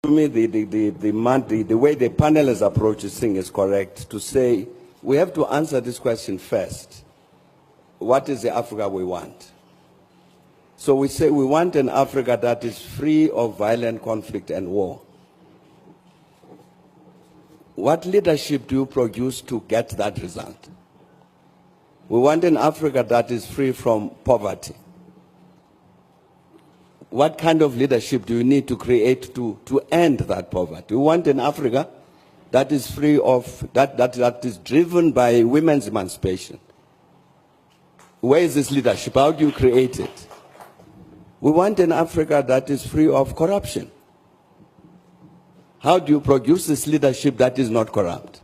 To me, the way the panel has approached this thing is correct to say we have to answer this question first. What is the Africa we want? So we say we want an Africa that is free of violent conflict and war. What leadership do you produce to get that result? We want an Africa that is free from poverty. What kind of leadership do you need to create to end that poverty? We want an Africa that is free of, that is driven by women's emancipation. Where is this leadership? How do you create it? We want an Africa that is free of corruption. How do you produce this leadership that is not corrupt?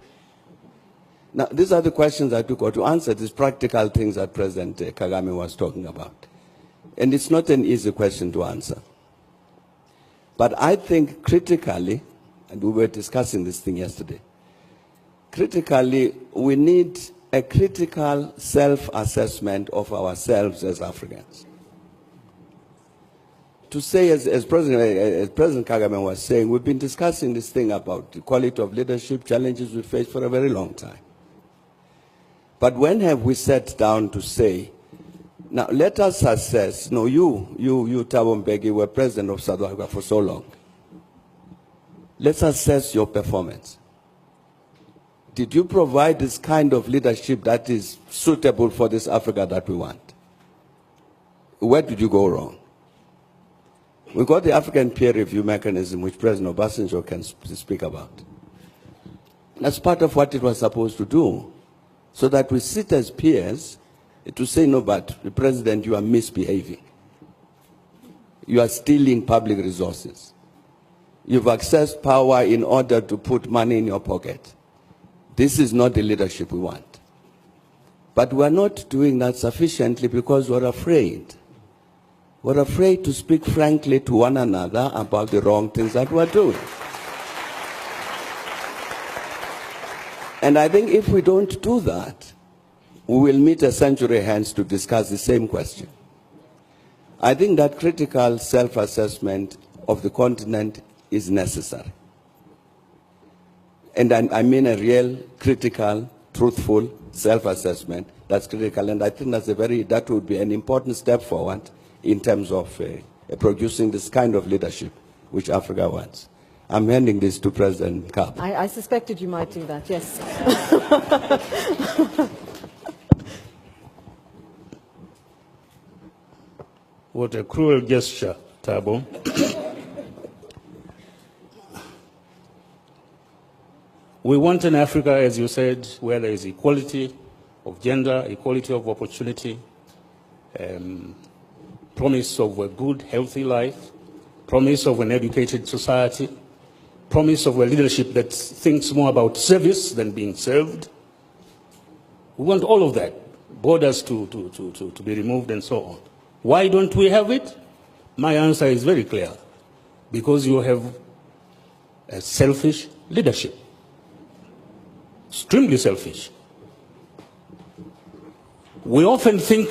Now, these are the questions that we got to answer, these practical things that President Kagame was talking about. And it's not an easy question to answer. But I think critically, and we were discussing this thing yesterday, critically, we need a critical self-assessment of ourselves as Africans. To say, as President Kagame was saying, we've been discussing this thing about the quality of leadership, challenges we face for a very long time. But when have we sat down to say, now let us assess, no, you Thabo Mbeki, were president of South Africa for so long. Let's assess your performance. Did you provide this kind of leadership that is suitable for this Africa that we want? Where did you go wrong? We got the African peer review mechanism, which President Obasanjo can speak about. That's part of what it was supposed to do, so that we sit as peers to say, no, but the President, you are misbehaving. You are stealing public resources. You've accessed power in order to put money in your pocket. This is not the leadership we want. But we're not doing that sufficiently because we're afraid. We're afraid to speak frankly to one another about the wrong things that we're doing. And I think if we don't do that, we will meet a century hence to discuss the same question. I think that critical self-assessment of the continent is necessary. And I mean a real, critical, truthful self-assessment that's critical. And I think that would be an important step forward in terms of producing this kind of leadership which Africa wants. I'm handing this to President Kapp. I suspected you might do that, yes. What a cruel gesture, Thabo. We want an Africa, as you said, where there is equality of gender, equality of opportunity, promise of a good, healthy life, promise of an educated society, promise of a leadership that thinks more about service than being served. We want all of that, borders to be removed and so on. Why don't we have it? My answer is very clear. Because you have a selfish leadership. Extremely selfish. We often think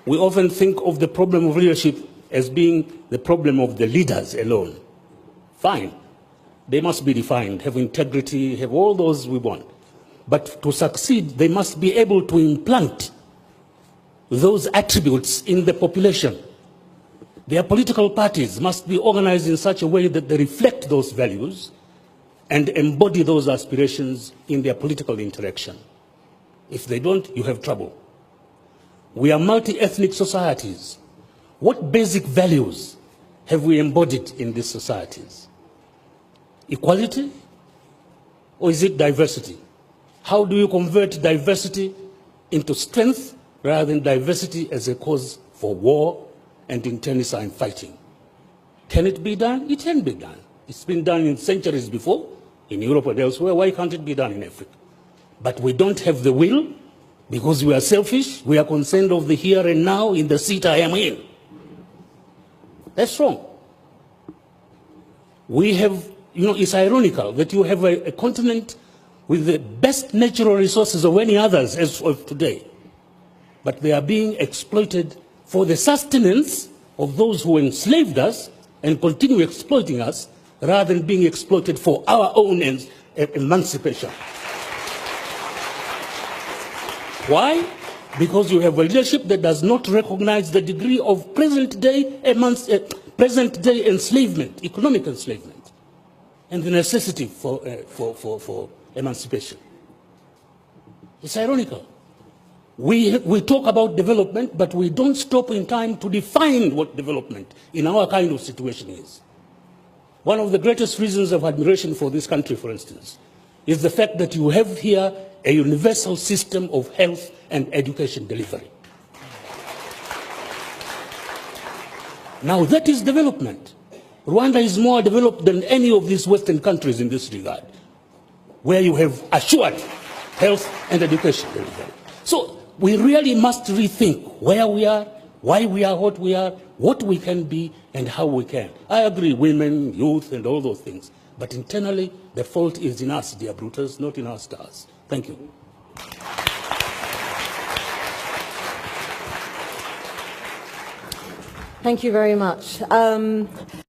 of the problem of leadership as being the problem of the leaders alone. Fine. They must be defined, have integrity, have all those we want. But to succeed, they must be able to implant those attributes in the population. Their political parties must be organized in such a way that they reflect those values and embody those aspirations in their political interaction. If they don't, you have trouble. We are multi-ethnic societies. What basic values have we embodied in these societies? Equality? Or is it diversity? How do you convert diversity into strength rather than diversity as a cause for war and internecine fighting? Can it be done? It can be done. It's been done in centuries before, in Europe and elsewhere. Why can't it be done in Africa? But we don't have the will because we are selfish. We are concerned of the here and now in the seat I am in. That's wrong. We have, it's ironical that you have a continent with the best natural resources of any others as of today, but they are being exploited for the sustenance of those who enslaved us and continue exploiting us rather than being exploited for our own emancipation. Why? Because you have a leadership that does not recognize the degree of present-day enslavement, economic enslavement, and the necessity for emancipation. It's ironical. We talk about development, but we don't stop in time to define what development in our kind of situation is. One of the greatest reasons of admiration for this country, for instance, is the fact that you have here a universal system of health and education delivery. Now that is development. Rwanda is more developed than any of these Western countries in this regard, where you have assured health and education delivery. So we really must rethink where we are, why we are what we can be, and how we can. I agree, women, youth, and all those things. But internally, the fault is in us, dear Brutus, not in our stars. Thank you. Thank you very much.